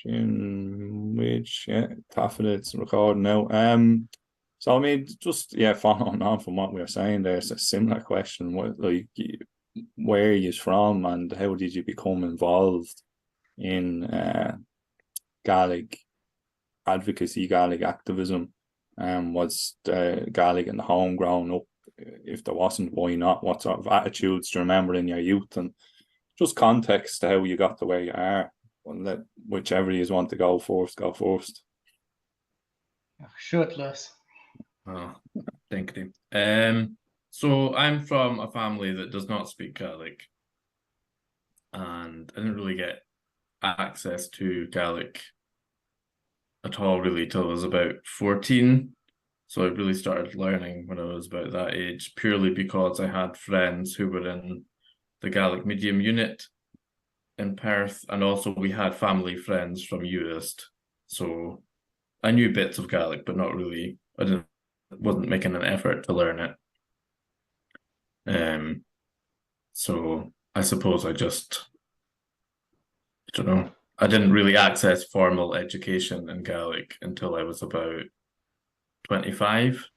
which, yeah, Taffeta, it's recording now. So I mean, just following on from what we were saying, there's a similar question. What, like, where are you from, and how did you become involved in Gaelic advocacy, Gaelic activism? Was Gaelic in the home growing up? If there wasn't, why not? What sort of attitudes do you remember in your youth, and just context to how you got to where you are? And let whichever you want to go first, go first. Shoot, Lewis. Oh, thank you. So I'm from a family that does not speak Gaelic, and I didn't really get access to Gaelic at all really till I was about 14. So I really started learning when I was about that age, purely because I had friends who were in the Gaelic Medium unit in Perth, and also we had family friends from Uist. So I knew bits of Gaelic, but not really. Wasn't making an effort to learn it. So I suppose I don't know. I didn't really access formal education in Gaelic until I was about 25,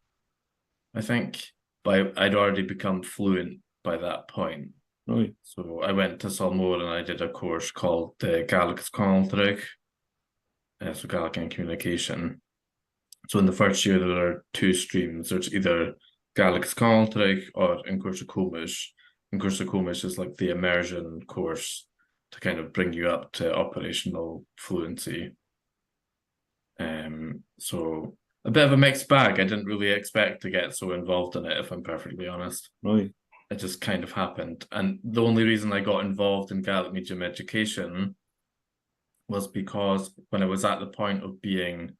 I think. But I'd already become fluent by that point. Right. So I went to Salmore and I did a course called the Gaelic Medium, so Gaelic and Communication. So in the first year, there are two streams. There's either Gaelic Medium or in Cuairse Cuamish. In Cuairse Cuamish is like the immersion course to kind of bring you up to operational fluency. So a bit of a mixed bag. I didn't really expect to get so involved in it, if I'm perfectly honest. Right. It just kind of happened. And the only reason I got involved in Gaelic Medium Education was because when I was at the point of being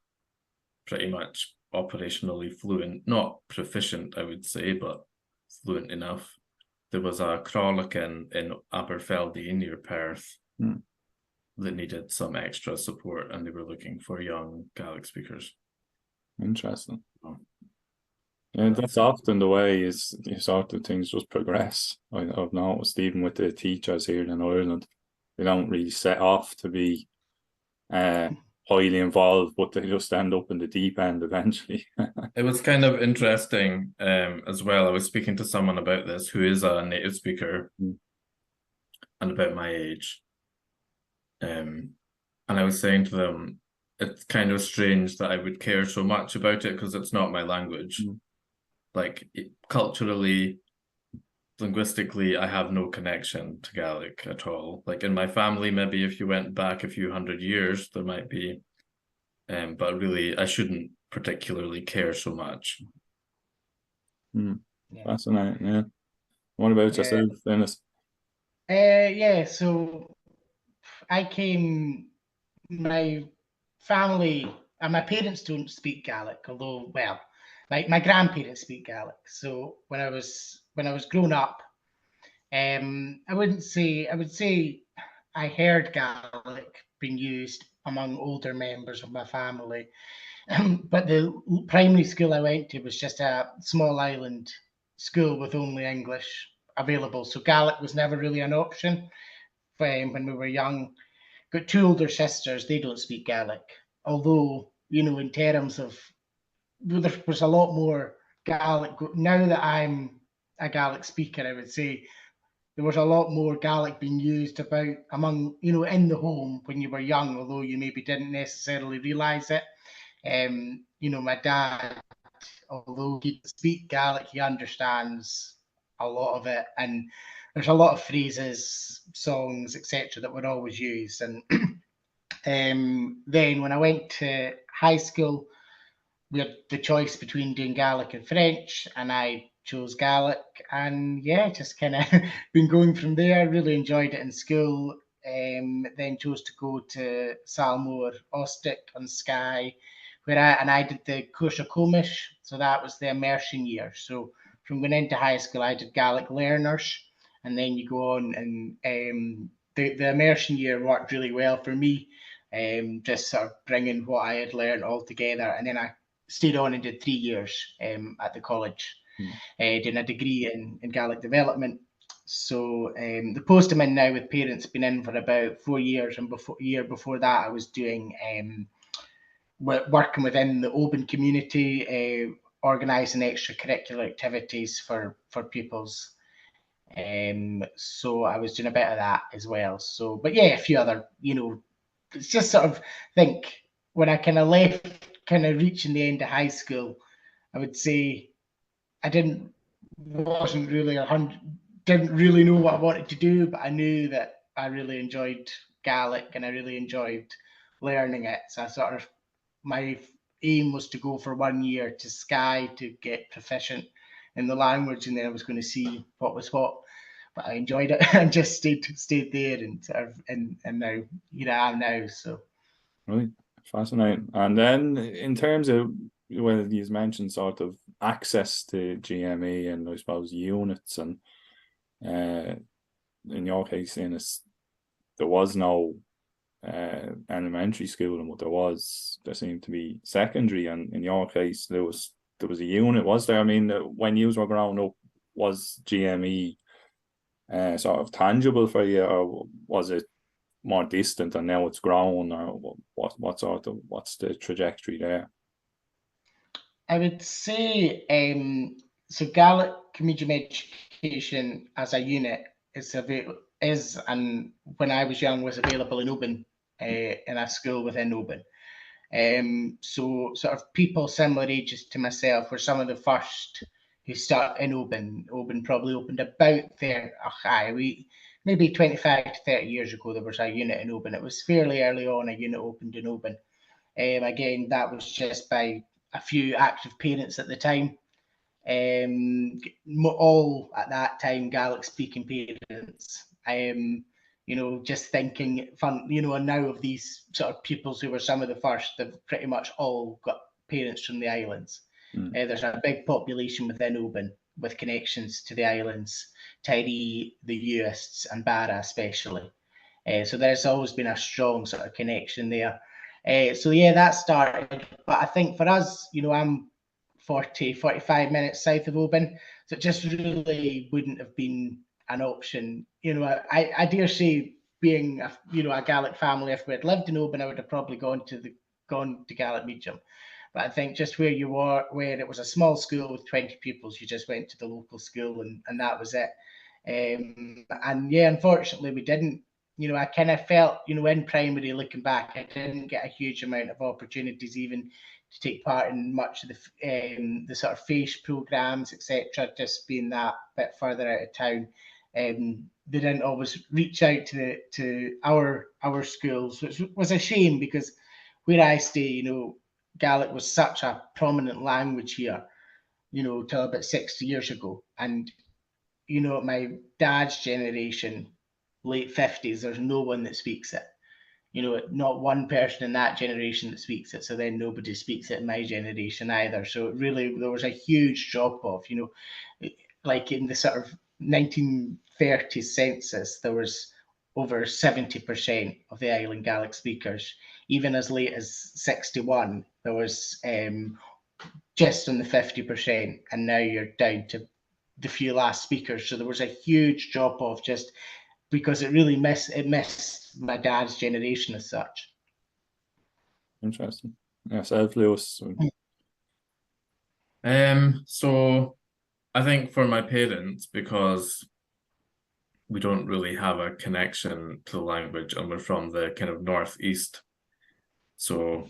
pretty much operationally fluent, not proficient, I would say, but fluent enough, there was a Crawlick in Aberfeldy near Perth that needed some extra support, and they were looking for young Gaelic speakers. Interesting. Yeah, that's often the way is sort of things just progress. I've noticed even with the teachers here in Ireland, they don't really set off to be highly involved, but they just end up in the deep end eventually. It was kind of interesting as well. I was speaking to someone about this who is a native speaker and about my age. And I was saying to them, it's kind of strange that I would care so much about it because it's not my language. Like culturally, linguistically, I have no connection to Gaelic at all. Like in my family, maybe if you went back a few hundred years, there might be, but really, I shouldn't particularly care so much. Fascinating, yeah. What about yourself, Dennis? So my family and my parents don't speak Gaelic, although, well, like my grandparents speak Gaelic. So when I was growing up, I would say I heard Gaelic being used among older members of my family. But the primary school I went to was just a small island school with only English available. So Gaelic was never really an option when we were young. Got two older sisters, they don't speak Gaelic. Although, in terms of, there was a lot more Gaelic. Now that I'm a Gaelic speaker, I would say there was a lot more Gaelic being used about among, in the home when you were young, although you maybe didn't necessarily realise it. My dad, although he can speak Gaelic, he understands a lot of it. And there's a lot of phrases, songs, etc. that would always use. And then when I went to high school, we had the choice between doing Gaelic and French, and I chose Gaelic. And just kind of been going from there. Really enjoyed it in school. Then chose to go to Salmore, Ostick on Skye, where I did the Cuairse Cuamish, so that was the immersion year. So from going into high school, I did Gaelic learners, and then you go on, and the immersion year worked really well for me, just sort of bringing what I had learned all together. And then I stayed on and did 3 years at the college, doing a degree in Gaelic development. So the post I'm in now with parents been in for about 4 years, and year before that I was doing working within the Oban community, organising extracurricular activities for pupils. So I was doing a bit of that as well. So, but yeah, a few other, it's just sort of think when I kind of left, kind of reaching the end of high school, I would say I didn't really know what I wanted to do, but I knew that I really enjoyed Gaelic and I really enjoyed learning it. So I sort of, my aim was to go for 1 year to Skye to get proficient in the language, and then I was going to see what was what. But I enjoyed it and just stayed there, and sort of, and now here I am now. So Right, fascinating. And then in terms of, well, you mentioned sort of access to GME and I suppose units, and in your case, there was no elementary schooling, but there seemed to be secondary, and in your case there was a unit, was there? I mean, when you were growing up, was GME sort of tangible for you, or was it more distant and now it's grown, or what's the trajectory there? I would say so Gaelic Medium Education as a unit is and when I was young was available in Oban, in a school within Oban. So sort of people similar ages to myself were some of the first who started in Oban. Oban probably opened about there. Maybe 25 to 30 years ago there was a unit in Oban. It was fairly early on a unit opened in Oban. Again, that was just by a few active parents at the time. All at that time Gaelic speaking parents. Just thinking fun, and now of these sort of pupils who were some of the first, they've pretty much all got parents from the islands. There's a big population within Oban with connections to the islands, Tiree, the Uists, and Barra especially. So there's always been a strong sort of connection there. So yeah, that started. But I think for us, I'm 45 minutes south of Oban, so it just really wouldn't have been an option. I dare say, being a Gaelic family, if we had lived in Oban, I would have probably gone to Gaelic Medium. But I think just where you were, where it was a small school with 20 pupils, you just went to the local school and that was it. And yeah, unfortunately, we didn't. I kind of felt, in primary, looking back, I didn't get a huge amount of opportunities even to take part in much of the sort of FACE programs, etc. Just being that bit further out of town, they didn't always reach out to our schools, which was a shame because where I stay, Gaelic was such a prominent language here, till about 60 years ago, and my dad's generation, late 50s, there's no one that speaks it. Not one person in that generation that speaks it. So then nobody speaks it in my generation either. So really, there was a huge drop off. Like in the sort of 1930s census, there was over 70% of the island Gaelic speakers. Even as late as 61, there was just on the 50%, and now you're down to the few last speakers. So there was a huge drop off just because it really missed my dad's generation as such. Interesting. Yeah, Lewis. So I think for my parents, because we don't really have a connection to the language and we're from the kind of northeast, so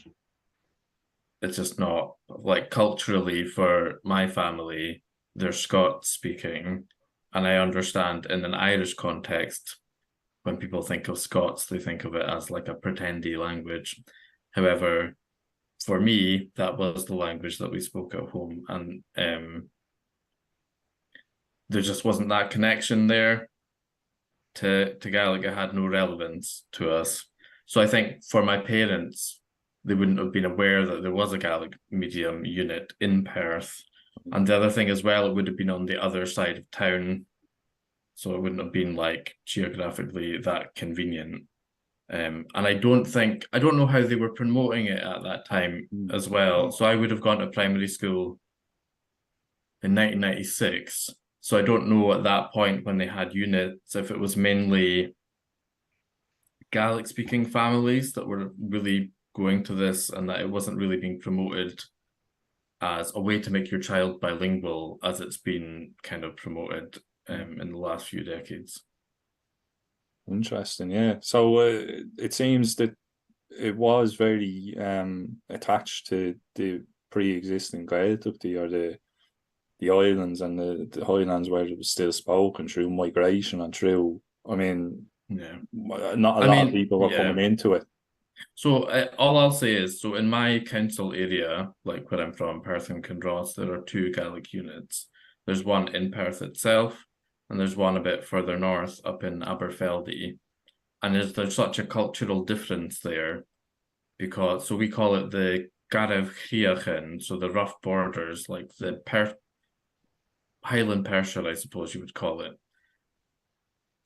it's just not, like, culturally for my family, they're Scots speaking, and I understand in an Irish context, when people think of Scots, they think of it as like a pretendy language. However, for me, that was the language that we spoke at home, and there just wasn't that connection there to Gaelic. It had no relevance to us. So I think for my parents, they wouldn't have been aware that there was a Gaelic medium unit in Perth. And the other thing as well, it would have been on the other side of town, so it wouldn't have been like geographically that convenient. And I don't know how they were promoting it at that time as well. So I would have gone to primary school in 1996, So I don't know at that point when they had units, if it was mainly Gaelic speaking families that were really going to this, and that it wasn't really being promoted as a way to make your child bilingual as it's been kind of promoted in the last few decades. Interesting, yeah. So it seems that it was very attached to the pre-existing Gaeltacht, or the islands and the highlands where it was still spoken through migration and through, I mean, yeah, not a lot of people were coming into it. So all I'll say is, so in my council area, like where I'm from, Perth and Kinross, there are 2 Gaelic units. There's one in Perth itself, and there's one a bit further north up in Aberfeldy. And there's such a cultural difference there, because, so we call it the Gàidhlig, so the rough borders, like the Highland Perthshire, I suppose you would call it.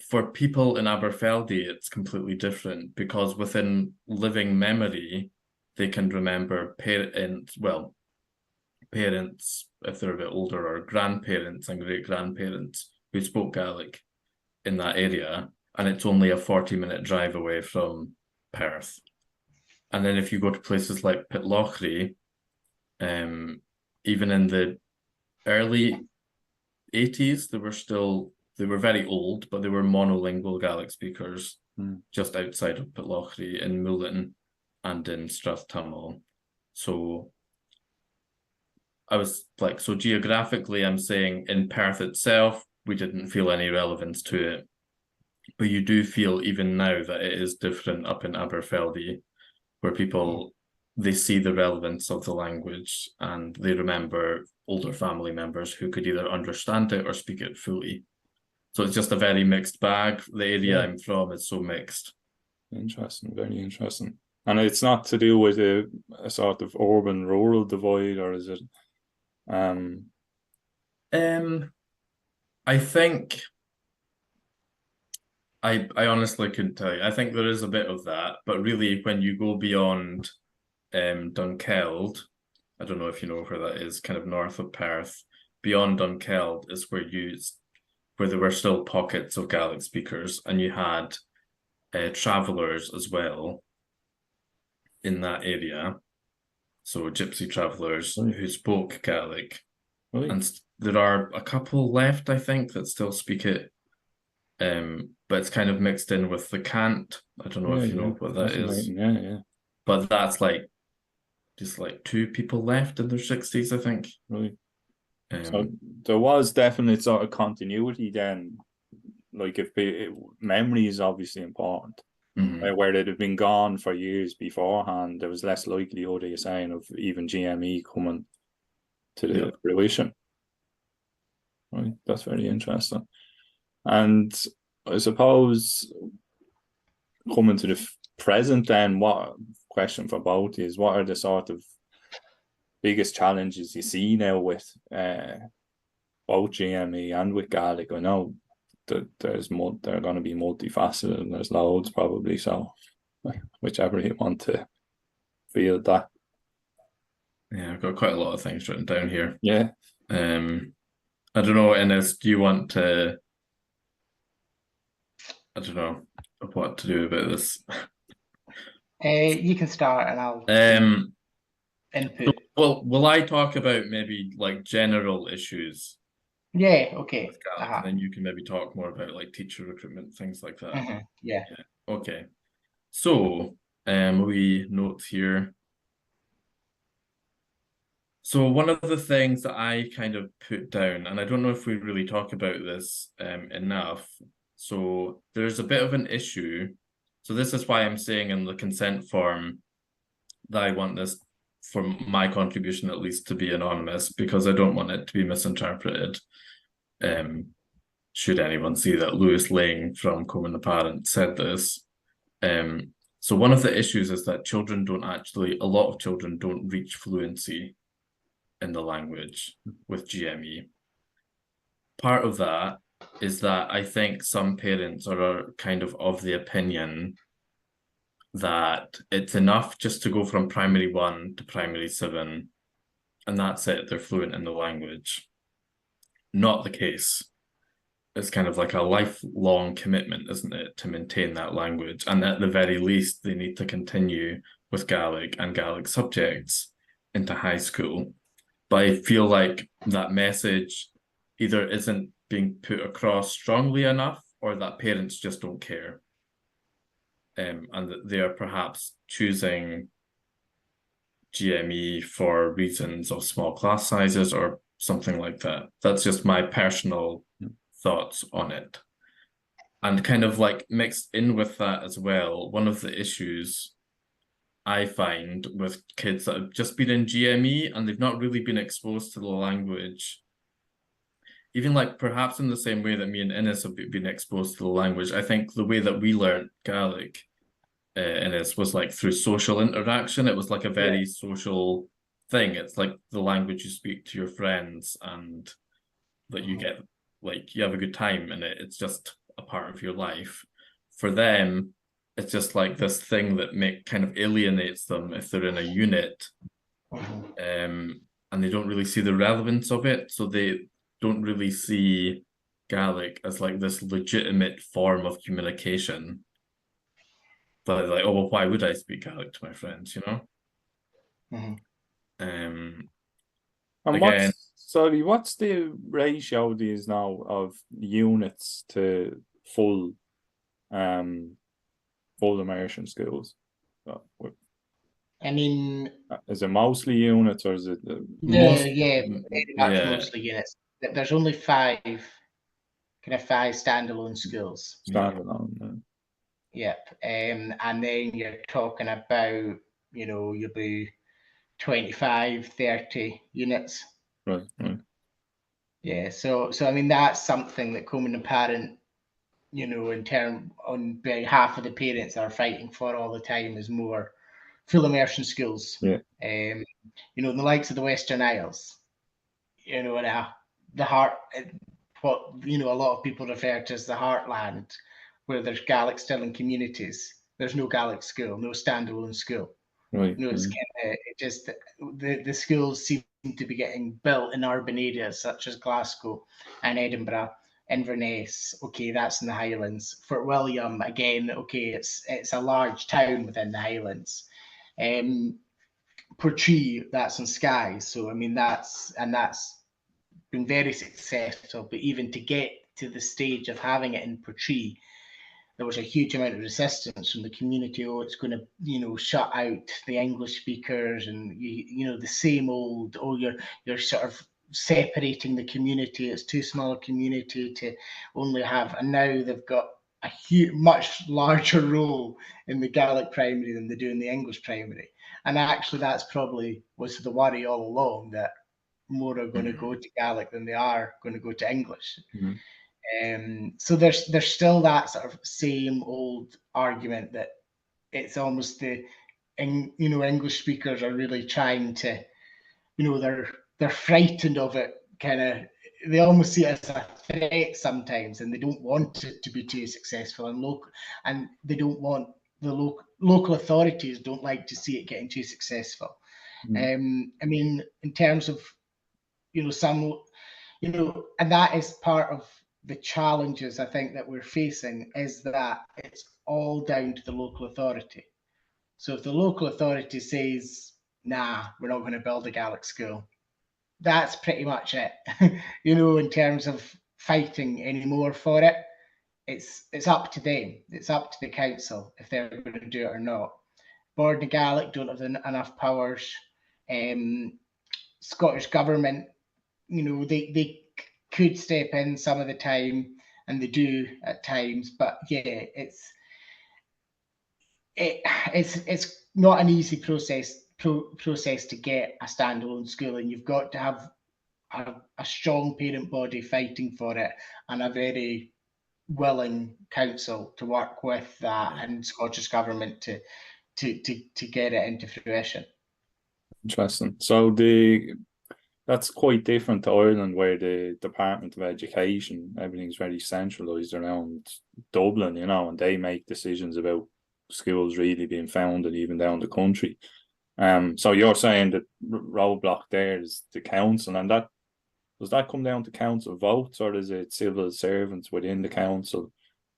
For people in Aberfeldy, it's completely different, because within living memory, they can remember parents, if they're a bit older, or grandparents and great-grandparents who spoke Gaelic in that area, and it's only a 40-minute drive away from Perth. And then if you go to places like Pitlochry, even in the early 80s, they were very old, but they were monolingual Gaelic speakers just outside of Pitlochry, in Moulin and in Strathtummel. So I was like, so geographically, I'm saying in Perth itself, we didn't feel any relevance to it. But you do feel even now that it is different up in Aberfeldy, where people, they see the relevance of the language and they remember older family members who could either understand it or speak it fully. So it's just a very mixed bag. The area I'm from is so mixed. Interesting, very interesting. And it's not to do with a sort of urban-rural divide, or is it? I think, I honestly couldn't tell you. I think there is a bit of that, but really when you go beyond Dunkeld, I don't know if you know where that is, kind of north of Perth, beyond Dunkeld is where there were still pockets of Gaelic speakers, and you had travellers as well in that area. So gypsy travellers who spoke Gaelic. And there are a couple left, I think, that still speak it. But it's kind of mixed in with the cant. I don't know if you know what that is. Yeah. But that's like just like 2 people left in their 60s, I think. Right. So there was definite sort of continuity then. Like, if memory is obviously important, where they'd have been gone for years beforehand, there was less likelihood, you're saying, of even GME coming to the fruition. Right, that's very interesting. And I suppose coming to the present, then, what question for both is, what are the sort of biggest challenges you see now with both GME and with Gaelic? I know that they're going to be multifaceted, and there's loads probably, so whichever you want to feel that. Yeah, I've got quite a lot of things written down here. Yeah. I don't know, Ines, do you want to, I don't know what to do about this. You can start and I'll input. Well, will I talk about maybe like general issues? Yeah, okay. And then you can maybe talk more about like teacher recruitment, things like that. Yeah. Okay. So, we note here. So one of the things that I kind of put down, and I don't know if we really talk about this enough. So there's a bit of an issue. So this is why I'm saying in the consent form that I want this, for my contribution at least, to be anonymous, because I don't want it to be misinterpreted. Should anyone see that Lewis Laing from Comunn the Pàrant said this. So one of the issues is that a lot of children don't reach fluency in the language with GME. Part of that is that I think some parents are kind of the opinion that it's enough just to go from primary 1 to primary 7, and that's it, they're fluent in the language. not the case. It's kind of like a lifelong commitment, isn't it, to maintain that language? And at the very least, they need to continue with Gaelic and Gaelic subjects into high school. But I feel like that message either isn't being put across strongly enough, or that parents just don't care. And that they are perhaps choosing GME for reasons of small class sizes or something like that. That's just my personal thoughts on it. And kind of like mixed in with that as well, one of the issues I find with kids that have just been in GME and they've not really been exposed to the language, even like perhaps in the same way that me and Innes have been exposed to the language. I think the way that we learned Gaelic, Innes, was like through social interaction. It was like a very social thing. It's like the language you speak to your friends, and that you get, like, you have a good time in it. It's just a part of your life. For them, it's just like this thing that kind of alienates them if they're in a unit, and they don't really see the relevance of it. So they don't really see Gaelic as like this legitimate form of communication. But like, oh, well, why would I speak Gaelic to my friends, you know? And again, what's the ratio these now of units to full immersion schools? I mean, is it mostly units, or is it very much mostly units? There's only five standalone schools. Standalone. Yep. And then you're talking about, you'll be 25, 30 units. Right. Yeah. So I mean, that's something that Comann and Pàrant, on behalf of the parents, are fighting for all the time, is more full immersion schools. Yeah. In the likes of the Western Isles, the heart, what a lot of people refer to as the heartland, where there's Gaelic still in communities. There's no Gaelic school, no standalone school. Right. It's just the schools seem to be getting built in urban areas such as Glasgow and Edinburgh. Inverness, okay, that's in the Highlands. Fort William, again, okay, it's a large town within the Highlands. Portree, that's in Skye. So I mean, that's been very successful. But even to get to the stage of having it in Portree, there was a huge amount of resistance from the community. Oh, it's going to, shut out the English speakers, and the same old. Oh, you're sort of separating the community. It's too small a community to only have. And now they've got a much larger role in the Gaelic primary than they do in the English primary. And actually, that's probably was the worry all along, that more are going to go to Gaelic than they are going to go to English. So there's still that sort of same old argument that it's almost English speakers are really trying to, they're frightened of it. They almost see it as a threat sometimes, and they don't want it to be too successful. And they don't want the local authorities don't like to see it getting too successful. I mean, in terms of some, and that is part of the challenges I think that we're facing, is that it's all down to the local authority. So if the local authority says, nah, we're not going to build a Gaelic school, that's pretty much it. In terms of fighting any more for it, it's up to them. It's up to the council if they're going to do it or not. Board and Gaelic don't have enough powers. Scottish government, they could step in some of the time, and they do at times. But yeah, it's not an easy process to get a standalone school, and you've got to have a strong parent body fighting for it, and a very willing council to work with that, and Scottish government to get it into fruition. Interesting. So that's quite different to Ireland, where the Department of Education, everything's very centralised around Dublin, and they make decisions about schools really being founded even down the country. So you're saying that roadblock there is the council, and that does that come down to council votes, or is it civil servants within the council,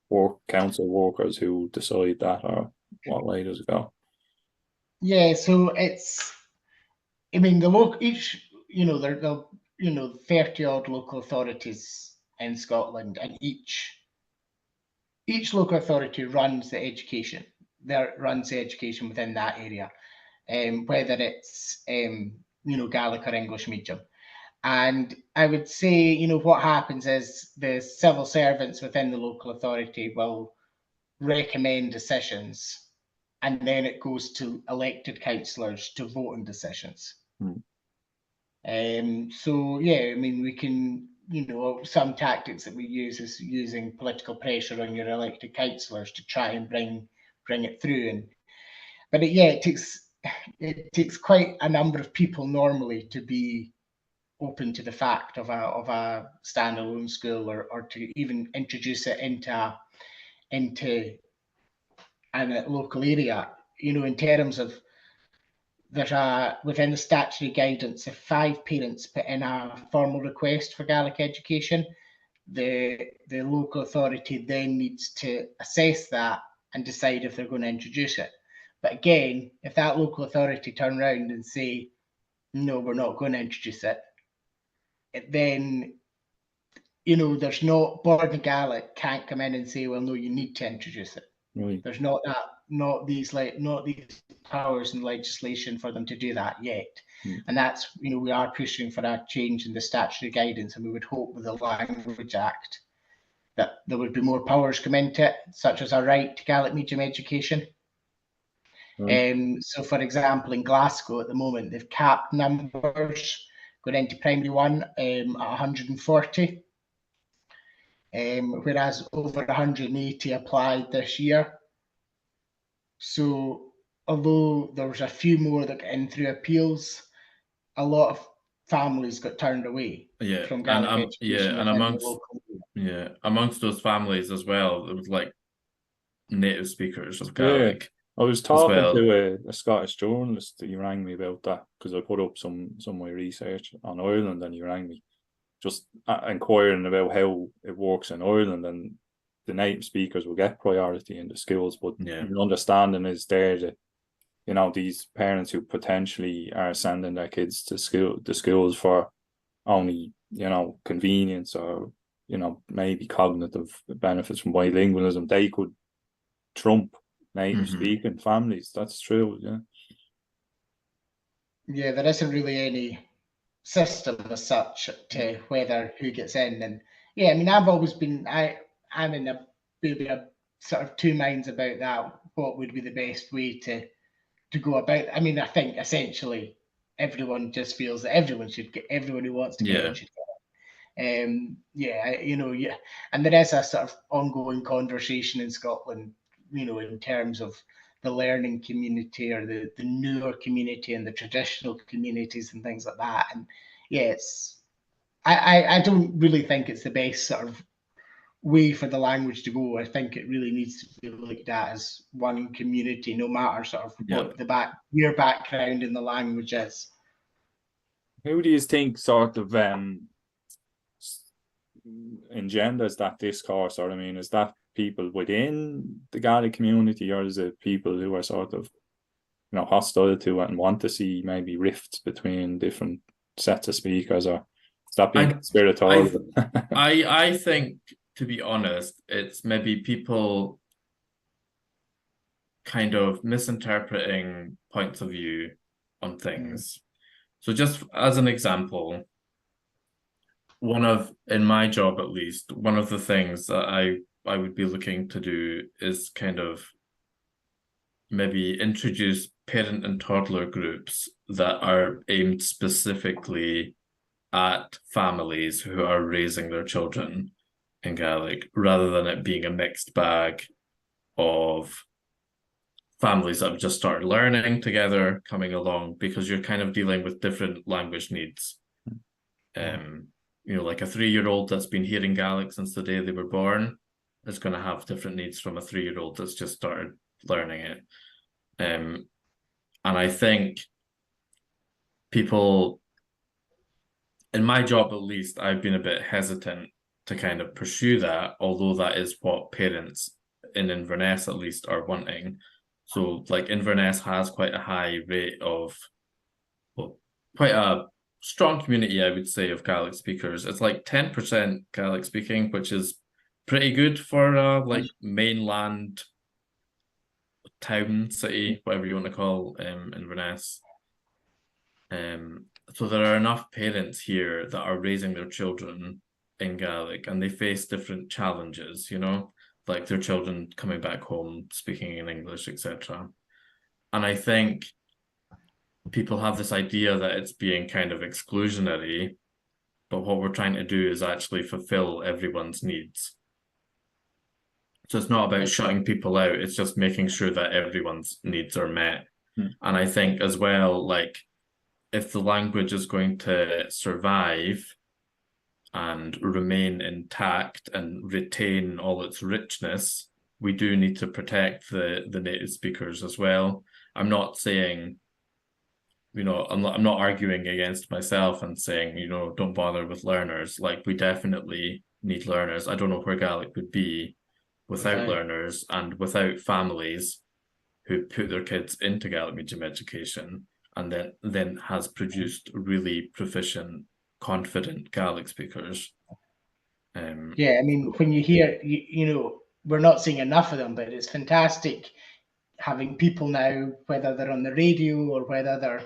or council workers who decide that, or what way does it go? Yeah, so it's, I mean, the local, each, there'll 30 odd local authorities in Scotland, and each local authority runs the education. Runs the education within that area, whether it's Gaelic or English medium. And I would say, what happens is the civil servants within the local authority will recommend decisions, and then it goes to elected councillors to vote on decisions. So yeah, I mean, we can, some tactics that we use is using political pressure on your elected councillors to try and bring it through. But it takes quite a number of people normally to be open to the fact of a standalone school, or to even introduce it into a local area. In terms of, within the statutory guidance, if 5 parents put in a formal request for Gaelic education, the local authority then needs to assess that and decide if they're going to introduce it. But again, if that local authority turn around and say, no, we're not going to introduce it, then there's not, Board of Gaelic can't come in and say, well, no, you need to introduce it. Right. There's not these powers in legislation for them to do that yet. And that's, we are pushing for a change in the statutory guidance, and we would hope with the Language Act that there would be more powers come into it, such as a right to Gaelic medium education. So for example, in Glasgow at the moment, they've capped numbers going into primary 1 at 140, whereas over 180 applied this year. So although there was a few more that got in through appeals, a lot of families got turned away from Gaelic education. And amongst those families as well, there was like native speakers of Gaelic. Yeah. I was talking to a Scottish journalist. He rang me about that because I put up some of my research on Ireland, and he rang me just inquiring about how it works in Ireland, and the native speakers will get priority in the schools, but the understanding is there that these parents who potentially are sending their kids to schools for only convenience, or maybe cognitive benefits from bilingualism, they could trump native speaking families. That's true. There isn't really any system as such to who gets in. And I mean, I've always been, I'm in a sort of two minds about that. What would be the best way to go about? I mean, I think essentially everyone just feels that everyone who wants to get in should get in. And there is a sort of ongoing conversation in Scotland, in terms of the learning community, or the newer community, and the traditional communities and things like that. And I don't really think it's the best sort of way for the language to go. I think it really needs to be looked at as one community, no matter sort of what your background in the language is. Who do you think sort of engenders that discourse? Or I mean, is that people within the Gaelic community, or is it people who are sort of hostile to it and want to see maybe rifts between different sets of speakers, or is that being conspiratorial? I think, to be honest, it's maybe people kind of misinterpreting points of view on things. So just as an example, in my job at least, one of the things that I would be looking to do is kind of maybe introduce parent and toddler groups that are aimed specifically at families who are raising their children in Gaelic, rather than it being a mixed bag of families that have just started learning together coming along, because you're kind of dealing with different language needs. Like a 3-year-old that's been hearing Gaelic since the day they were born is going to have different needs from a 3-year-old that's just started learning it. And I think people in my job at least, I've been a bit hesitant to kind of pursue that, although that is what parents in Inverness at least are wanting. So like Inverness has quite a high rate of, well, quite a strong community, I would say, of Gaelic speakers. It's like 10% Gaelic speaking, which is pretty good for like mainland town, city, whatever you want to call Inverness. So there are enough parents here that are raising their children in Gaelic, and they face different challenges, you know, like their children coming back home speaking in English, etc. And I think people have this idea that it's being kind of exclusionary, but what we're trying to do is actually fulfill everyone's needs. So it's not about shutting people out, it's just making sure that everyone's needs are met. And I think as well, like, if the language is going to survive and remain intact and retain all its richness, we do need to protect the native speakers as well. I'm not saying, you know, I'm not arguing against myself and saying, you know, don't bother with learners. Like, we definitely need learners. I don't know where Gaelic would be without learners and without families who put their kids into Gaelic medium education and then has produced really proficient, confident Gaelic speakers. Yeah, I mean, when you hear, you know, we're not seeing enough of them, but it's fantastic having people now, whether they're on the radio or whether they're,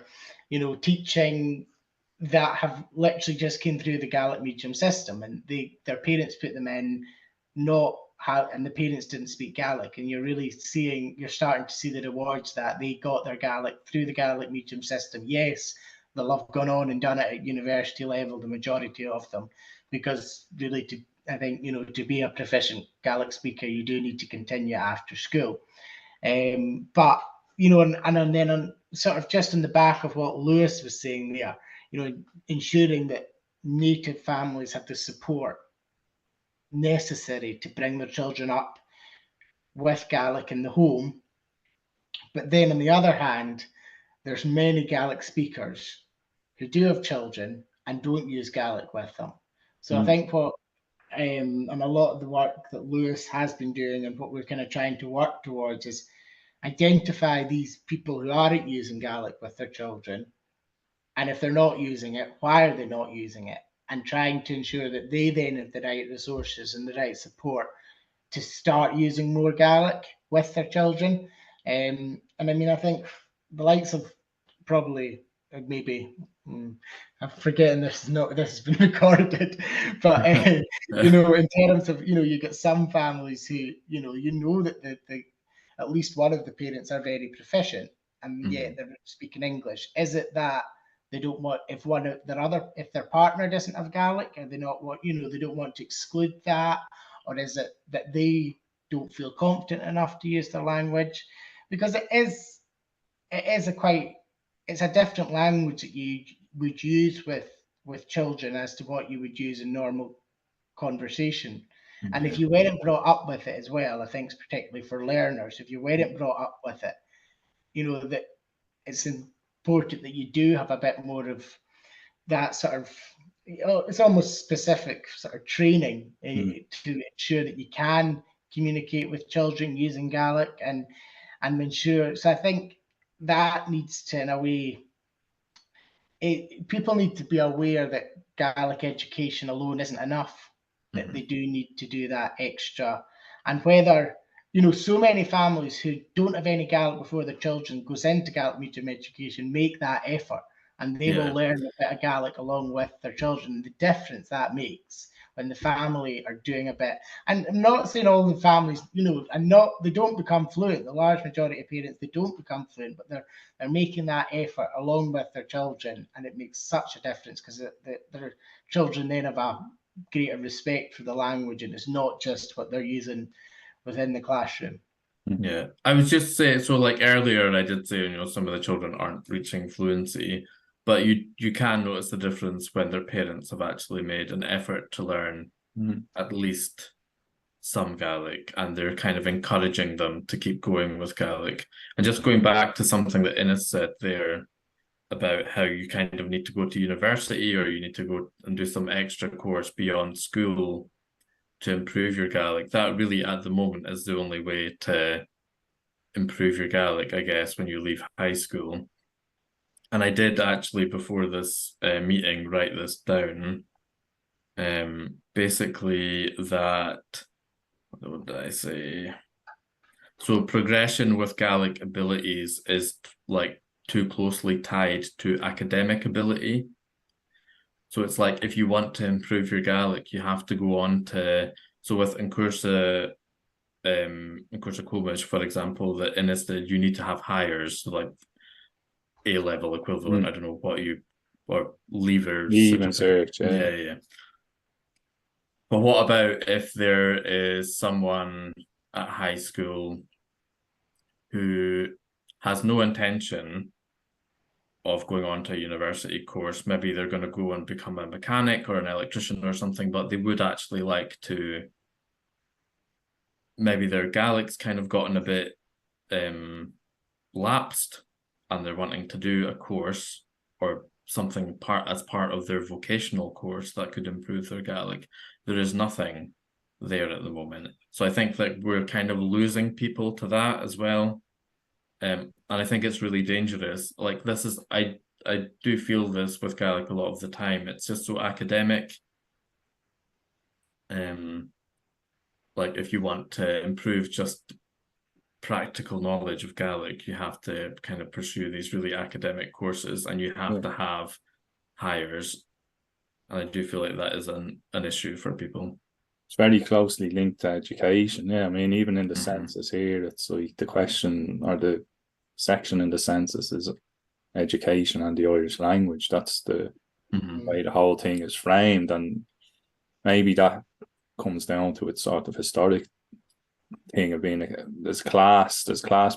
you know, teaching, that have literally just came through the Gaelic medium system, and their parents put them in, and the parents didn't speak Gaelic, and you're starting to see the rewards that they got their Gaelic through the Gaelic medium system. Yes, they'll have gone on and done it at university level, the majority of them, because really, I think, you know, to be a proficient Gaelic speaker, you do need to continue after school. But, you know, and then on sort of just in the back of what Lewis was saying there, you know, ensuring that native families have the support necessary to bring their children up with Gaelic in the home. But then on the other hand, there's many Gaelic speakers who do have children and don't use Gaelic with them. So I think what and a lot of the work that Lewis has been doing and what we're kind of trying to work towards is identify these people who aren't using Gaelic with their children, and if they're not using it, why are they not using it, and trying to ensure that they then have the right resources and the right support to start using more Gaelic with their children. And I mean, I think the likes of probably maybe I'm forgetting this has been recorded, but you know, in terms of, you know, you get some families who, you know that the at least one of the parents are very proficient and yet they're speaking English. Is it that they don't want, if their partner doesn't have Gaelic, and they not want, you know, they don't want to exclude that, or is it that they don't feel confident enough to use their language? Because it's a different language that you would use with children as to what you would use in normal conversation. And if you weren't brought up with it as well, I think particularly for learners, if you weren't brought up with it, you know, that it's important that you do have a bit more of that sort of, you know, it's almost specific sort of training to ensure that you can communicate with children using Gaelic and ensure. So I think that needs to, in a way, people need to be aware that Gaelic education alone isn't enough, that they do need to do that extra. And whether, you know, so many families who don't have any Gaelic before their children goes into Gaelic medium education, make that effort, and they will learn a bit of Gaelic along with their children. The difference that makes when the family are doing a bit, and I'm not saying all the families, you know, they don't become fluent. The large majority of parents, they don't become fluent, but they're making that effort along with their children, and it makes such a difference because their children then have a greater respect for the language, and it's not just what they're using within the classroom. Yeah, I was just saying, so like earlier I did say, you know, some of the children aren't reaching fluency, but you can notice the difference when their parents have actually made an effort to learn at least some Gaelic, and they're kind of encouraging them to keep going with Gaelic. And just going back to something that Innes said there, about how you kind of need to go to university, or you need to go and do some extra course beyond school to improve your Gaelic. That really, at the moment, is the only way to improve your Gaelic, I guess, when you leave high school. And I did actually, before this meeting, write this down. Basically that, what did I say? So progression with Gaelic abilities is like too closely tied to academic ability. So it's like, if you want to improve your Gaelic, you have to go on to, so with in Comunn, for example, that in Instead you need to have hires, so like A-level equivalent, I don't know what you, or Leaving cert, yeah. But what about if there is someone at high school who has no intention of going on to a university course? Maybe they're going to go and become a mechanic or an electrician or something, but they would actually like to, maybe their Gaelic's kind of gotten a bit lapsed, and they're wanting to do a course or something as part of their vocational course that could improve their Gaelic. There is nothing there at the moment. So I think that we're kind of losing people to that as well. And I think it's really dangerous. Like, this is, I do feel this with Gaelic a lot of the time. It's just so academic. Like, if you want to improve just practical knowledge of Gaelic, you have to kind of pursue these really academic courses, and you have to have hires. And I do feel like that is an issue for people. It's very closely linked to education. Yeah, I mean, even in the census here, it's like the question, or the section in the census, is education and the Irish language. That's the way the whole thing is framed, and maybe that comes down to its sort of historic thing of being there's class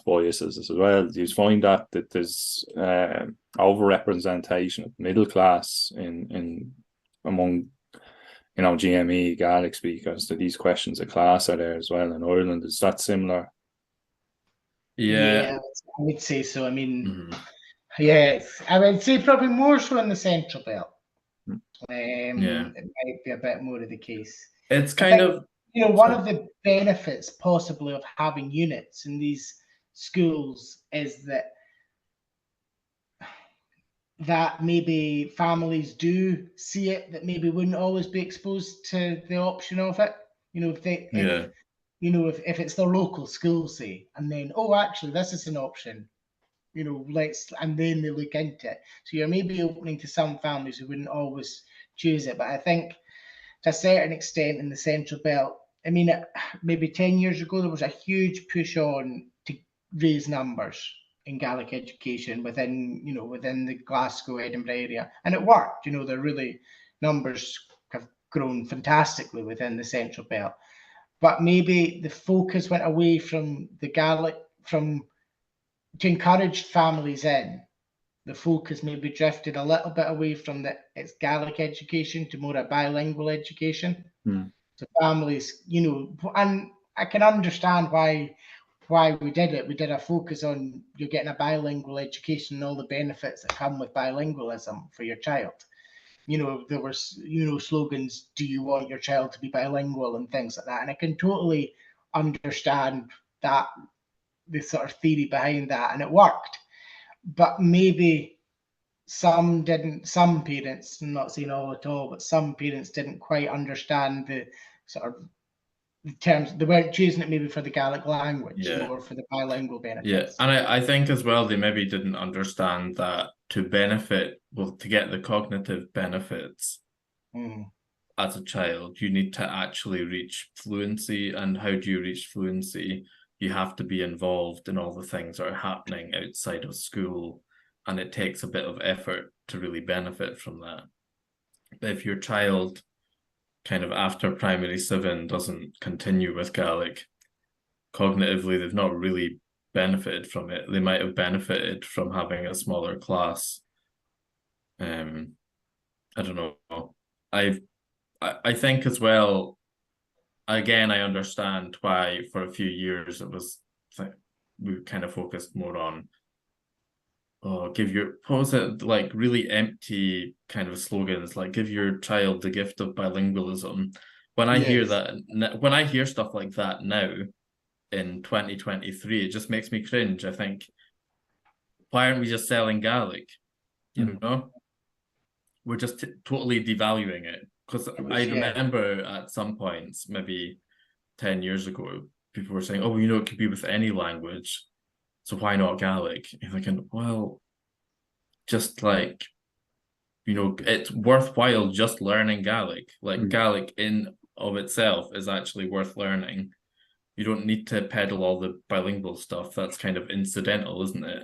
biases as well. You find that there's overrepresentation of middle class in among GME Gaelic speakers, that these questions of class are there as well in Ireland. Is that similar? Yeah, I would say so. I mean, yes, I would say probably more so in the Central Belt. It might be a bit more of the case. It's kind of, one of the benefits possibly of having units in these schools is that maybe families do see it, that maybe wouldn't always be exposed to the option of it. If it's their local school, say, and then, actually, this is an option, and then they look into it. So you're maybe opening to some families who wouldn't always choose it. But I think to a certain extent in the Central Belt, I mean, maybe 10 years ago, there was a huge push on to raise numbers in Gaelic education within the Glasgow, Edinburgh area. And it worked. The really numbers have grown fantastically within the Central Belt. But maybe the focus went away from the Gaelic, to encourage families in. The focus maybe drifted a little bit away from its Gaelic education to more a bilingual education. So families, and I can understand why we did it. We did a focus on you're getting a bilingual education and all the benefits that come with bilingualism for your child. There were, slogans, do you want your child to be bilingual, and things like that. And I can totally understand that, the sort of theory behind that, and it worked. But maybe some parents, I'm not saying all at all, but some parents didn't quite understand the sort of the terms. They weren't choosing it maybe for the Gaelic language, or for the bilingual benefits. Yeah, and I think as well, they maybe didn't understand that to get the cognitive benefits as a child, you need to actually reach fluency. And how do you reach fluency? You have to be involved in all the things that are happening outside of school, and it takes a bit of effort to really benefit from that. But if your child kind of after primary 7 doesn't continue with Gaelic, cognitively they've not really benefited from it. They might have benefited from having a smaller class. I don't know. I think as well, again, I understand why for a few years we kind of focused more on give your, what was it, like really empty kind of slogans, like give your child the gift of bilingualism. When I hear that, when I hear stuff like that now in 2023, it just makes me cringe. I think, why aren't we just selling Gaelic? You know? We're just totally devaluing it. Because I remember at some points, maybe 10 years ago, people were saying, oh, you know, it could be with any language, so why not Gaelic? You're thinking, well, just like, you know, it's worthwhile just learning Gaelic. Like Gaelic in of itself is actually worth learning. You don't need to peddle all the bilingual stuff. That's kind of incidental, isn't it?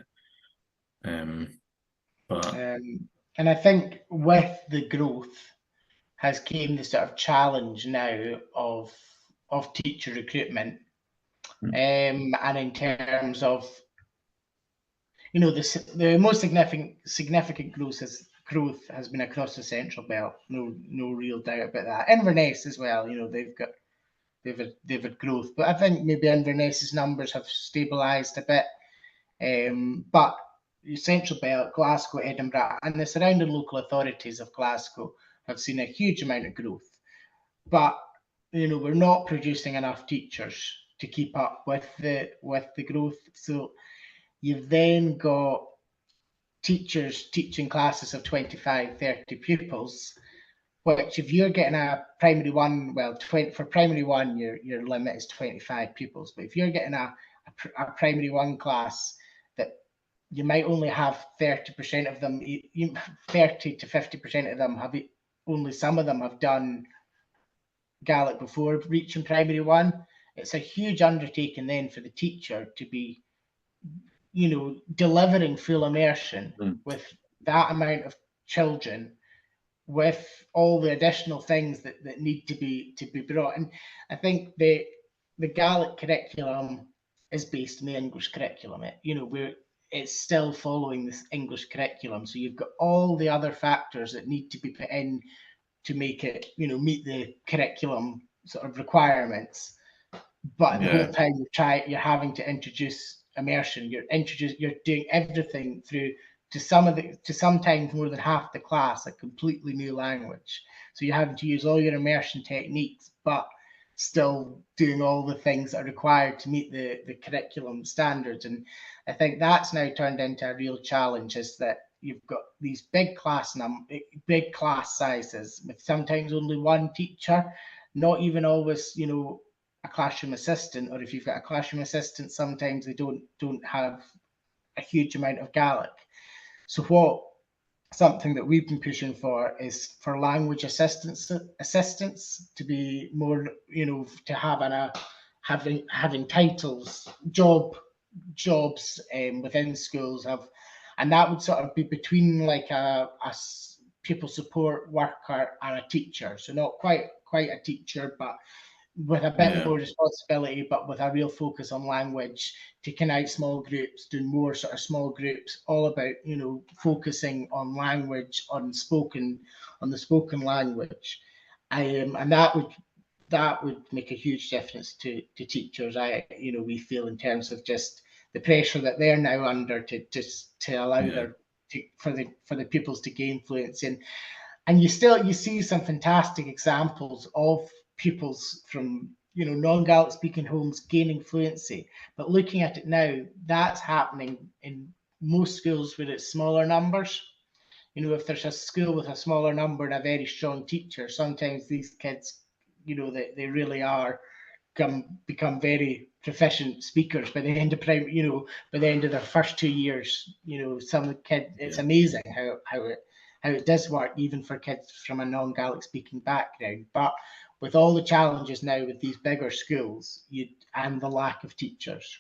And I think with the growth has came the sort of challenge now of teacher recruitment, and in terms of, you know, the most significant growth has been across the Central Belt. No real doubt about that. Inverness as well. You know, they've had growth, but I think maybe Inverness's numbers have stabilised a bit. But the Central Belt, Glasgow, Edinburgh, and the surrounding local authorities of Glasgow have seen a huge amount of growth. But, you know, we're not producing enough teachers to keep up with the growth. So you've then got teachers teaching classes of 25, 30 pupils, which if you're getting a primary one, well, for primary one, your limit is 25 pupils. But if you're getting a primary one class that you might only have 30% of them, 30 to 50% of them have, only some of them have done Gaelic before reaching primary one. It's a huge undertaking then for the teacher to be, you know, delivering full immersion with that amount of children, with all the additional things that need to be brought. And I think the Gaelic curriculum is based on the English curriculum. It's still following this English curriculum. So you've got all the other factors that need to be put in to make it, you know, meet the curriculum sort of requirements. But the whole time you're having to introduce immersion. You're doing everything through to sometimes more than half the class a completely new language. So you're having to use all your immersion techniques, but still doing all the things that are required to meet the curriculum standards. And I think that's now turned into a real challenge, is that you've got these big class sizes with sometimes only one teacher, not even always, you know, a classroom assistant, or if you've got a classroom assistant, sometimes they don't have a huge amount of Gaelic. So something that we've been pushing for is for language assistants to be more, you know, to have having titles, jobs within schools and that would sort of be between like a pupil support worker and a teacher. So not quite a teacher, but with a bit more responsibility, but with a real focus on language, taking out small groups, doing more sort of small groups, all about, you know, focusing on language, on the spoken language. And that would make a huge difference to teachers. We feel, in terms of just the pressure that they're now under to allow for the pupils to gain fluency. And you see some fantastic examples of pupils from, you know, non-Gaelic speaking homes gaining fluency. But looking at it now, that's happening in most schools where it's smaller numbers. You know, if there's a school with a smaller number and a very strong teacher, sometimes these kids, you know, they really are become very proficient speakers by the end of by the end of their first 2 years. You know, some kids, it's amazing how it does work, even for kids from a non-Gaelic speaking background. But with all the challenges now with these bigger schools, and the lack of teachers,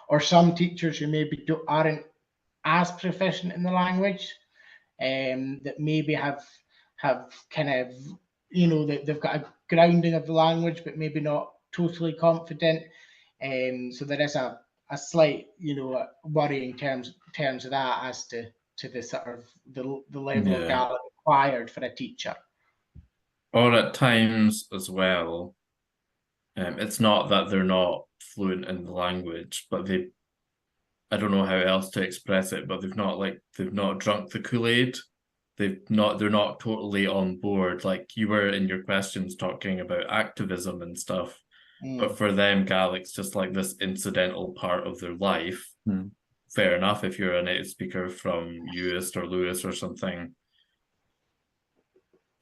or some teachers who maybe aren't as proficient in the language, that maybe have kind of, you know, they've got a grounding of the language, but maybe not totally confident. So there is a slight, you know, worry in terms of that, as to the sort of the level of Gaelic required for a teacher. Or at times as well, it's not that they're not fluent in the language, but I don't know how else to express it, but they've not drunk the Kool-Aid. They're not totally on board. Like you were in your questions talking about activism and stuff, but for them, Gaelic's just like this incidental part of their life. Fair enough if you're a native speaker from Uist or Lewis or something.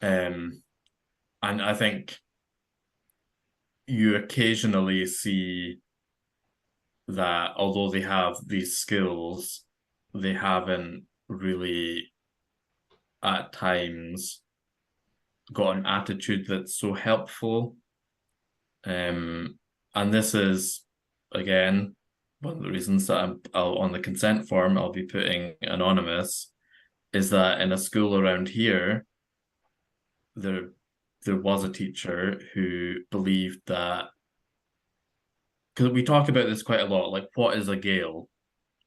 And I think you occasionally see that although they have these skills, they haven't really at times got an attitude that's so helpful. And this is, again, one of the reasons that I'll on the consent form, I'll be putting anonymous, is that in a school around here, there was a teacher who believed that, because we talk about this quite a lot, like what is a Gael,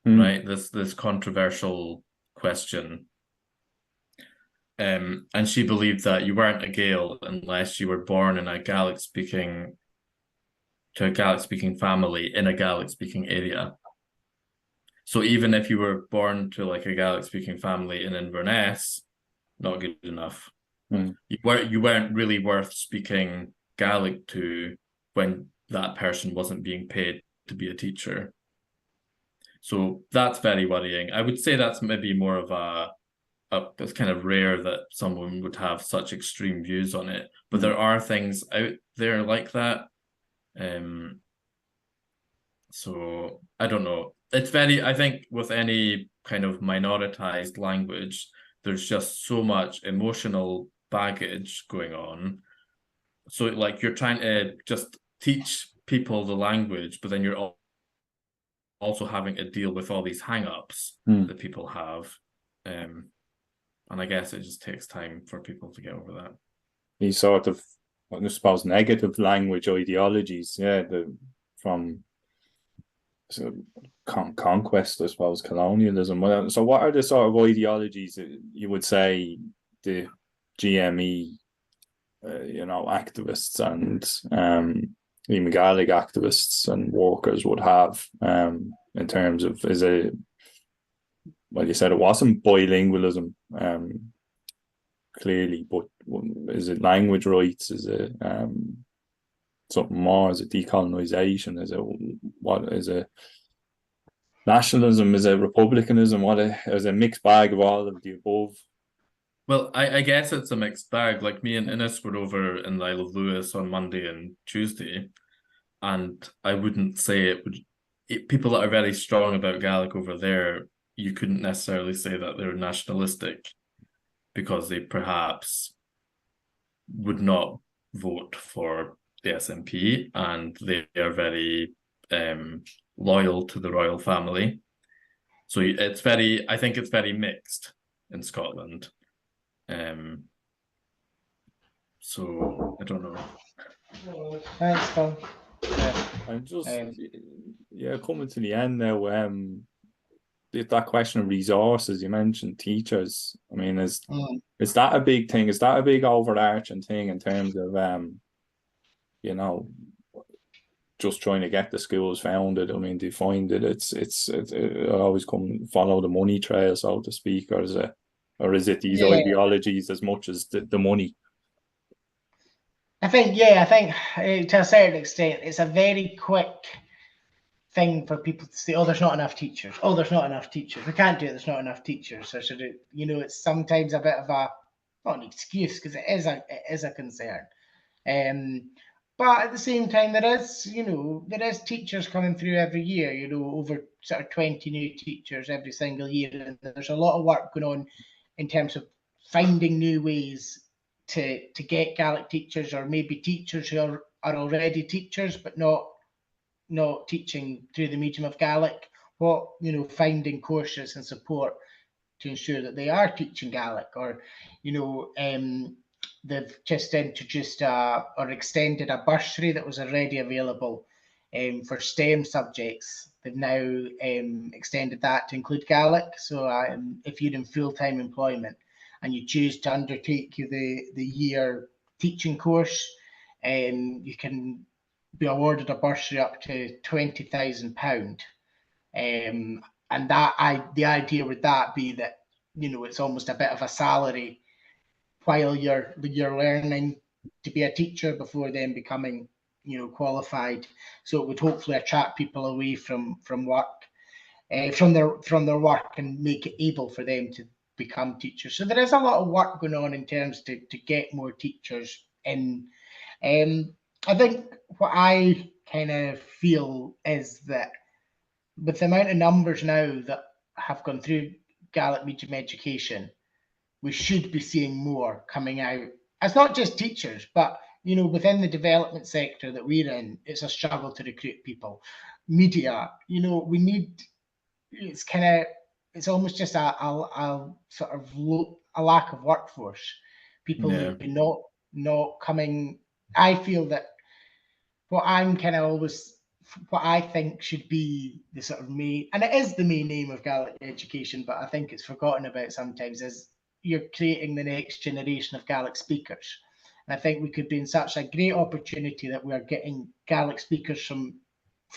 right? This controversial question. And she believed that you weren't a Gael unless you were born in a Gaelic-speaking family in a Gaelic-speaking area. So even if you were born to like a Gaelic-speaking family in Inverness, not good enough. You weren't really worth speaking Gaelic to when that person wasn't being paid to be a teacher. So that's very worrying. I would say that's maybe more of it's kind of rare that someone would have such extreme views on it, but there are things out there like that. So I don't know. I think with any kind of minoritized language, there's just so much emotional baggage going on. So like you're trying to just teach people the language, but then you're also having to deal with all these hang-ups that people have. And I guess it just takes time for people to get over that. These sort of, I suppose, negative language ideologies, from conquest, I suppose, colonialism. So what are the sort of ideologies that you would say the GME, activists and even Gaelic activists and workers would have in terms of, well, you said it wasn't bilingualism, clearly, but is it language rights? Is it something more? Is it decolonization? Is it nationalism? Is it republicanism? Is it a mixed bag of all of the above? Well, I guess it's a mixed bag. Like me and Innes were over in the Isle of Lewis on Monday and Tuesday, and I wouldn't say people that are very strong about Gaelic over there, you couldn't necessarily say that they're nationalistic, because they perhaps would not vote for the SNP, and they are very loyal to the royal family. So I think it's very mixed in Scotland. So I don't know. Thanks, Phil. And just coming to the end now, that question of resources, you mentioned teachers. I mean, is that a big thing? Is that a big overarching thing in terms of just trying to get the schools founded? I mean, do you find that it always follow the money trail, so to speak, or is it these ideologies as much as the money? I think to a certain extent, it's a very quick thing for people to say, oh, there's not enough teachers. Oh, there's not enough teachers. We can't do it. There's not enough teachers. So it's sometimes a bit of not an excuse, because it is a concern. But at the same time, there is teachers coming through every year, over sort of 20 new teachers every single year. And there's a lot of work going on in terms of finding new ways to get Gaelic teachers, or maybe teachers who are already teachers, but not teaching through the medium of Gaelic, finding courses and support to ensure that they are teaching Gaelic, or, they've just introduced or extended a bursary that was already available for STEM subjects. They've now extended that to include Gaelic. So if you're in full-time employment and you choose to undertake the year teaching course, you can be awarded a bursary up to £20,000. And the idea would that be that, you know, it's almost a bit of a salary while you're learning to be a teacher before then becoming, you know, qualified. So it would hopefully attract people away from work, from their work, and make it able for them to become teachers. So there is a lot of work going on in terms to get more teachers in. I think what I kind of feel is that with the amount of numbers now that have gone through Gaelic Medium Education, we should be seeing more coming out. It's not just teachers, but, you know, within the development sector that we're in, it's a struggle to recruit people. Media, you know, we need, it's almost just a sort of a lack of workforce. People maybe not coming. I feel that what I think should be the sort of main, and it is the main aim of Gaelic education, but I think it's forgotten about sometimes, is you're creating the next generation of Gaelic speakers. And I think we could be in such a great opportunity that we are getting Gaelic speakers from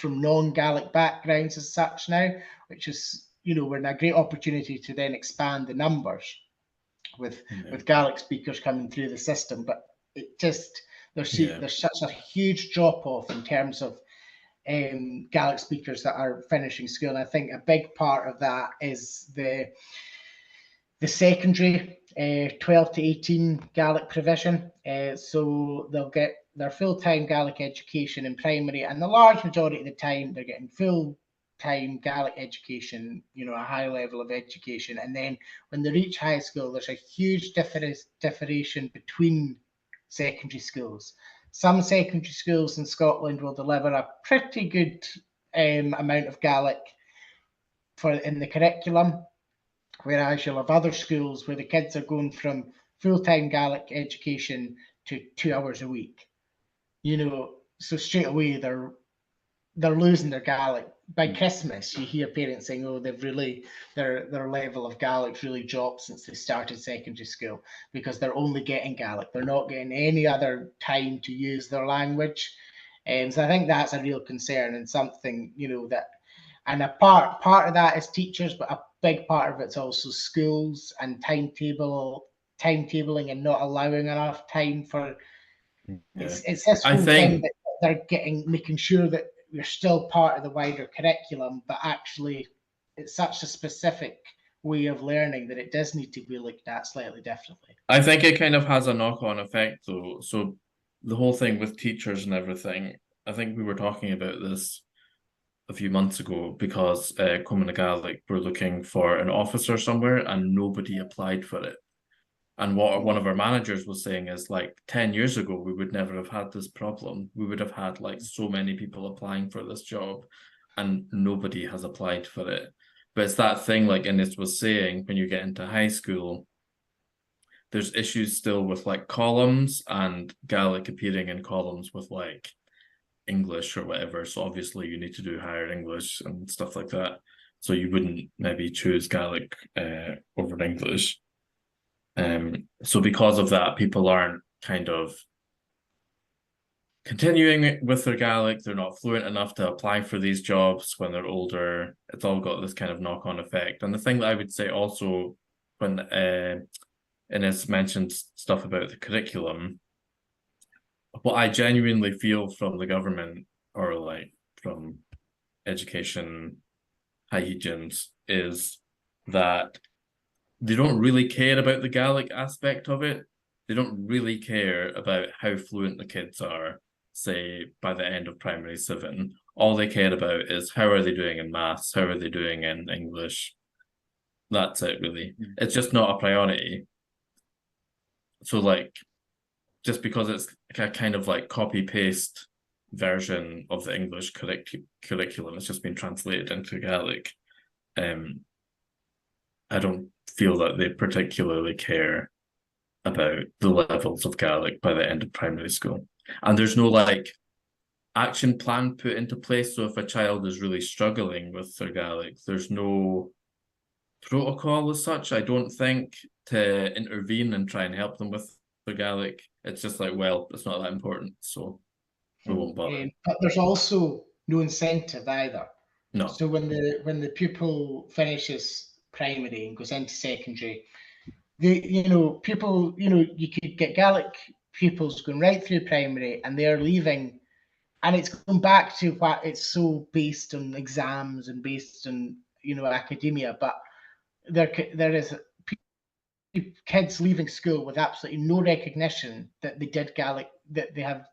non-Gaelic backgrounds as such now, which is, you know, we're in a great opportunity to then expand the numbers with Gaelic speakers coming through the system. But it just, there's such a huge drop-off in terms of Gaelic speakers that are finishing school. And I think a big part of that is the secondary 12 to 18 Gaelic provision. So they'll get their full-time Gaelic education in primary, and the large majority of the time they're getting full-time Gaelic education, you know, a high level of education. And then when they reach high school, there's a huge differentiation between secondary schools. Some secondary schools in Scotland will deliver a pretty good amount of Gaelic in the curriculum, whereas you'll have other schools where the kids are going from full-time Gaelic education to 2 hours a week. You know, so straight away they're losing their Gaelic. By Christmas, you hear parents saying, "Oh, they've really their level of Gaelic's really dropped since they started secondary school, because they're only getting Gaelic. They're not getting any other time to use their language." And so I think that's a real concern, and something, you know, that, and a part of that is teachers, but a big part of it's also schools and timetabling and not allowing enough time for. It's this whole thing that they're making sure that we're still part of the wider curriculum, but actually it's such a specific way of learning that it does need to be looked at slightly differently. I think it kind of has a knock-on effect though. So the whole thing with teachers and everything, I think we were talking about this a few months ago, because Comann Gaelic were looking for an officer somewhere and nobody applied for it. And what one of our managers was saying is, like, 10 years ago, we would never have had this problem. We would have had like so many people applying for this job and nobody has applied for it. But it's that thing, like Innes was saying, when you get into high school, there's issues still with like columns and Gaelic appearing in columns with like English or whatever. So obviously you need to do higher English and stuff like that. So you wouldn't maybe choose Gaelic over English. So because of that, people aren't kind of continuing with their Gaelic. They're not fluent enough to apply for these jobs when they're older. It's all got this kind of knock-on effect. And the thing that I would say also, when Innes mentioned stuff about the curriculum, what I genuinely feel from the government, or like from education hygienists, is that they don't really care about the Gaelic aspect of it. They don't really care about how fluent the kids are, say, by the end of primary 7. All they care about is how are they doing in maths, how are they doing in English. That's it, really. It's just not a priority. So, like, just because it's a kind of like copy-paste version of the English curriculum, it's just been translated into Gaelic. I don't feel that they particularly care about the levels of Gaelic by the end of primary school. And there's no like action plan put into place. So if a child is really struggling with their Gaelic, there's no protocol as such, I don't think, to intervene and try and help them with their Gaelic. It's just like, well, it's not that important, so we won't bother. But there's also no incentive either. No. So when the pupil finishes primary and goes into secondary, you could get Gaelic pupils going right through primary, and they're leaving, and it's going back to what it's so based on exams and based on academia, but there is kids leaving school with absolutely no recognition that they did Gaelic, that they have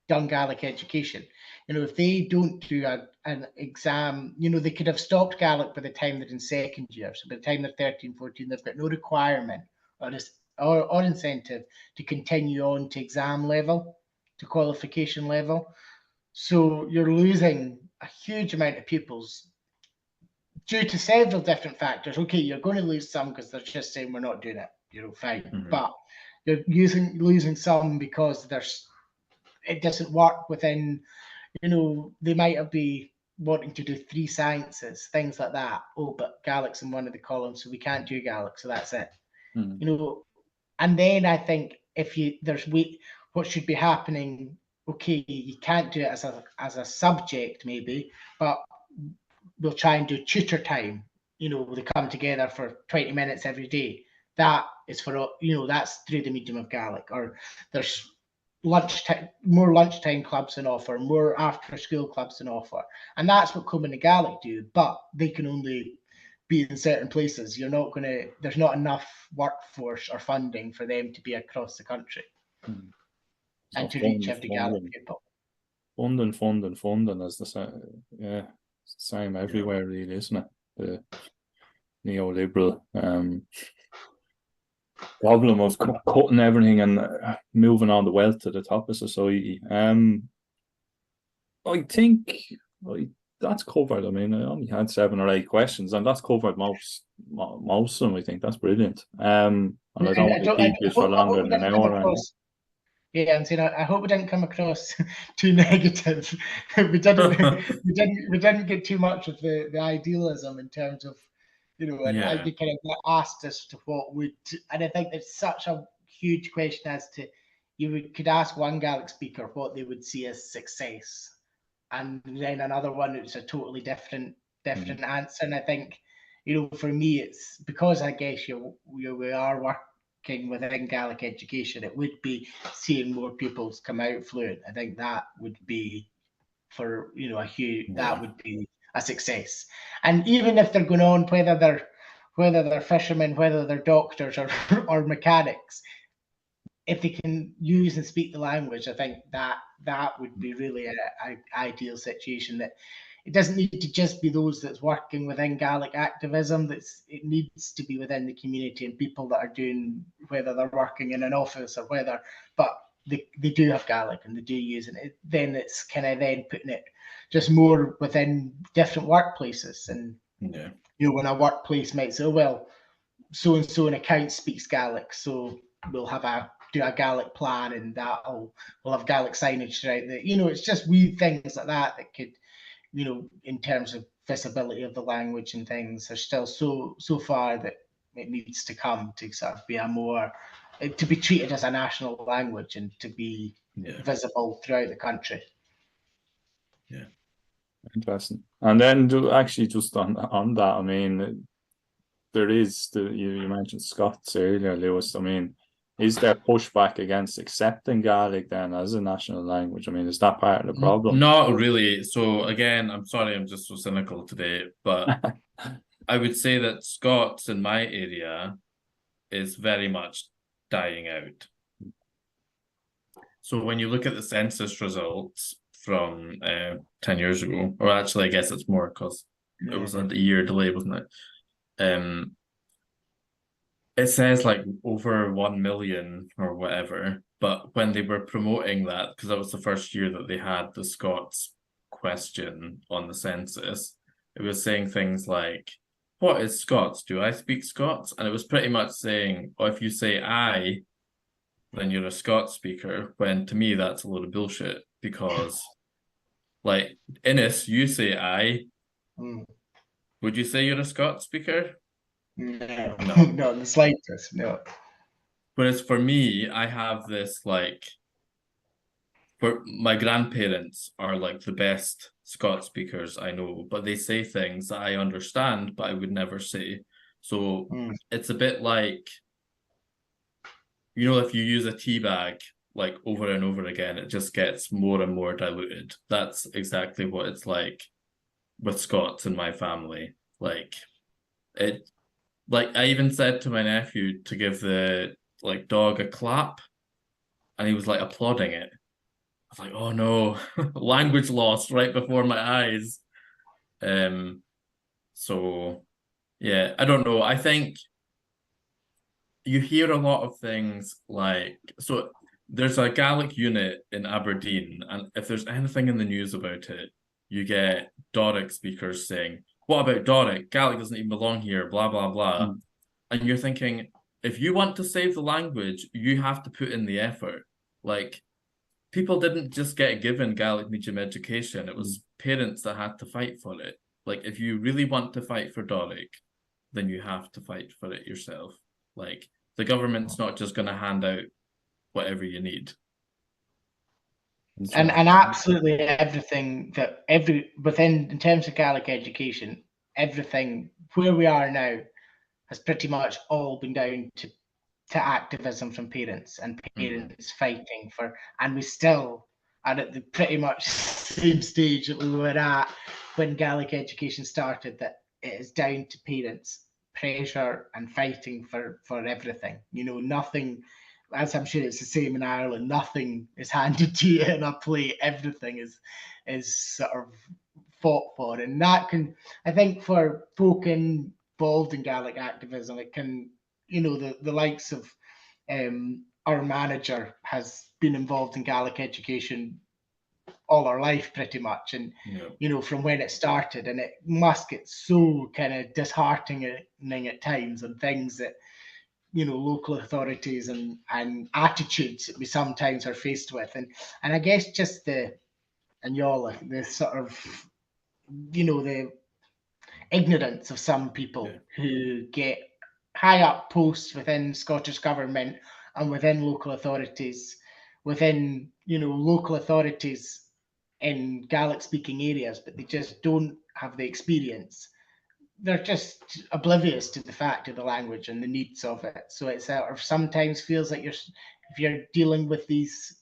done Gaelic education. If they don't do an exam, they could have stopped Gaelic by the time they're in second year. So by the time they're 13, 14, they've got no requirement or incentive to continue on to exam level, to qualification level. So you're losing a huge amount of pupils due to several different factors. Okay, you're going to lose some because they're just saying we're not doing it. Fine. Mm-hmm. But you're losing some because it doesn't work within, they might be wanting to do 3 sciences, things like that. Oh, but Gaelic's in one of the columns, so we can't do Gaelic, so that's it. Mm. And then I think what should be happening, okay, you can't do it as a subject maybe, but we'll try and do tutor time. They come together for 20 minutes every day. That is that's through the medium of Gaelic. Or there's more lunchtime clubs on offer, more after school clubs on offer. And that's what Comann and Gaelic do, but they can only be in certain places. There's not enough workforce or funding for them to be across the country and to reach every Gaelic pupil. Funding is the same everywhere, really, isn't it? The neoliberal problem of cutting everything and moving on the wealth to the top of society. I think that's covered. I mean, I only had 7 or 8 questions, and that's covered most of them. I think that's brilliant. And I don't want to keep you for longer than an hour. Yeah, and saying I hope we didn't come across too negative. we didn't get too much of the idealism in terms of, and I kind of got asked as to what would, and I think it's such a huge question as to, could ask one Gaelic speaker what they would see as success, and then another one it's a totally different answer. And I think, for me, it's because I guess we are working within Gaelic education, it would be seeing more pupils come out fluent. I think that would be that would be a success. And even if they're going on, whether they're fishermen, whether they're doctors or mechanics, if they can use and speak the language, I think that would be really an ideal situation. That it doesn't need to just be those that's working within Gaelic activism. It needs to be within the community and people that are doing, whether they're working in an office or but they do have Gaelic and they do use it. Then it's kind of then putting it just more within different workplaces. And when a workplace might say, well, so and so in accounts speaks Gaelic, so we'll do a Gaelic plan, and we'll have Gaelic signage throughout it's just wee things like that could, in terms of visibility of the language and things, are still so far that it needs to come to sort of be to be treated as a national language and to be visible throughout the country. Yeah. Interesting. And then actually just on that, I mean, there is you mentioned Scots earlier, Lewis. I mean, is there pushback against accepting Gaelic then as a national language? I mean, is that part of the problem? Not really. So again, I'm sorry, I'm just so cynical today, but I would say that Scots in my area is very much dying out. So when you look at the census results from 10 years ago, or actually I guess it's more because it was a year delay, wasn't it? It says like over 1 million or whatever, but when they were promoting that, because that was the first year that they had the Scots question on the census, it was saying things like, what is Scots? Do I speak Scots? And it was pretty much saying, oh, if you say I, then you're a Scots speaker, when to me that's a load of bullshit, because like, Innes, you say I. Would you say you're a Scots speaker? No, not the slightest, no. Whereas for me, I have this for my grandparents are like the best Scots speakers I know, but they say things that I understand, but I would never say. So it's a bit like, you know, if you use a tea bag like over and over again, it just gets more and more diluted. That's exactly what it's like with Scots in my family. Like I even said to my nephew to give the dog a clap, and he was like applauding it. I was like, oh no, language lost right before my eyes. So yeah, I don't know. I think you hear a lot of things like, so there's a Gaelic unit in Aberdeen, and if there's anything in the news about it, you get Doric speakers saying, what about Doric? Gaelic doesn't even belong here, blah, blah, blah. And you're thinking, if you want to save the language, you have to put in the effort. Like, people didn't just get given Gaelic Medium Education. It was parents that had to fight for it. Like, if you really want to fight for Doric, then you have to fight for it yourself. Like, the government's not just going to hand out whatever you need. And absolutely everything that within in terms of Gaelic education, everything where we are now has pretty much all been down to activism from parents and parents fighting for, and we still are at the pretty much same stage that we were at when Gaelic education started, that it is down to parents pressure and fighting for everything. You know, nothing, as I'm sure it's the same in Ireland, nothing is handed to you in a plate. Everything is sort of fought for. And that can, I think, for folk involved in Gaelic activism, it can, you know, the likes of our manager has been involved in Gaelic education all our life pretty much, and you know, from when it started, and it must get so kind of disheartening at times, and things that, you know, local authorities and attitudes that we sometimes are faced with, and I guess just the sort of, you know, the ignorance of some people who get high up posts within Scottish government and within local authorities, within, you know, local authorities in Gaelic speaking areas, but they just don't have the experience. They're just oblivious to the fact of the language and the needs of it. So it's sort of sometimes feels like if you're dealing with these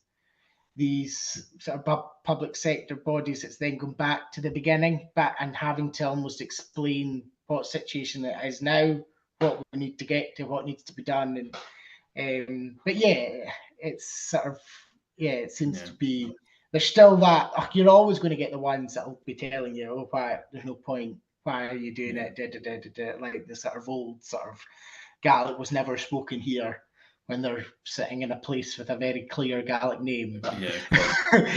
sort of public sector bodies, it's then going back to the beginning, and having to almost explain what situation it is now, what we need to get to, what needs to be done. And but yeah, it's sort of, it seems to be, there's still that, you're always going to get the ones that will be telling you, oh, why, there's no point, why are you doing it, like the sort of old sort of Gaelic was never spoken here, when they're sitting in a place with a very clear Gaelic name. But,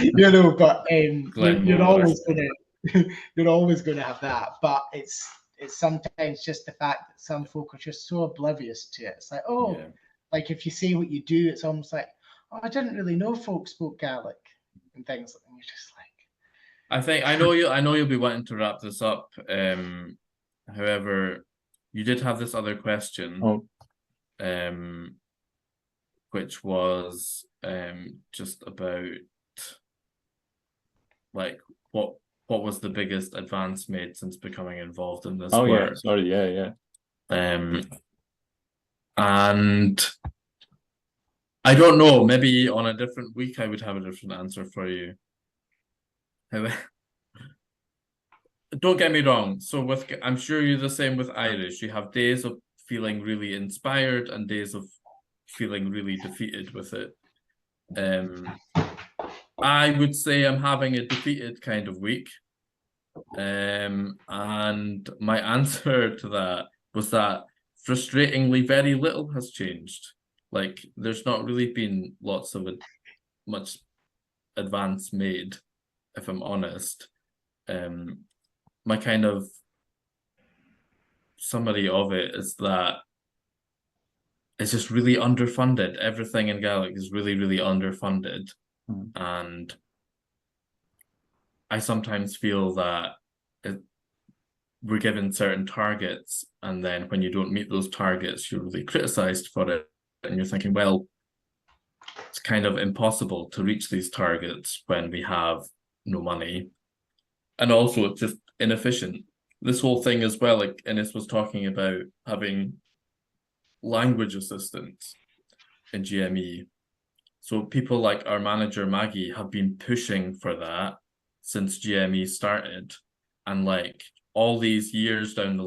you know, but you're always going to have that. But it's sometimes just the fact that some folk are just so oblivious to it. It's like, like if you say what you do, it's almost like, oh, I didn't really know folks spoke Gaelic and things. And you're just like, I know you'll be wanting to wrap this up. However, you did have this other question, which was just about like what was the biggest advance made since becoming involved in this work? And I don't know, maybe on a different week I would have a different answer for you. Don't get me wrong. So I'm sure you're the same with Irish. You have days of feeling really inspired and days of feeling really defeated with it. I would say I'm having a defeated kind of week. And my answer to that was that frustratingly very little has changed. Like, there's not really been much advance made, if I'm honest. My kind of summary of it is that it's just really underfunded. Everything in Gaelic is really, really underfunded. And I sometimes feel that we're given certain targets, and then when you don't meet those targets, you're really criticized for it. And you're thinking, well, it's kind of impossible to reach these targets when we have no money. And also it's just inefficient. This whole thing as well, like Innes was talking about having language assistants in GME. So people like our manager Maggie have been pushing for that since GME started. And like all these years down the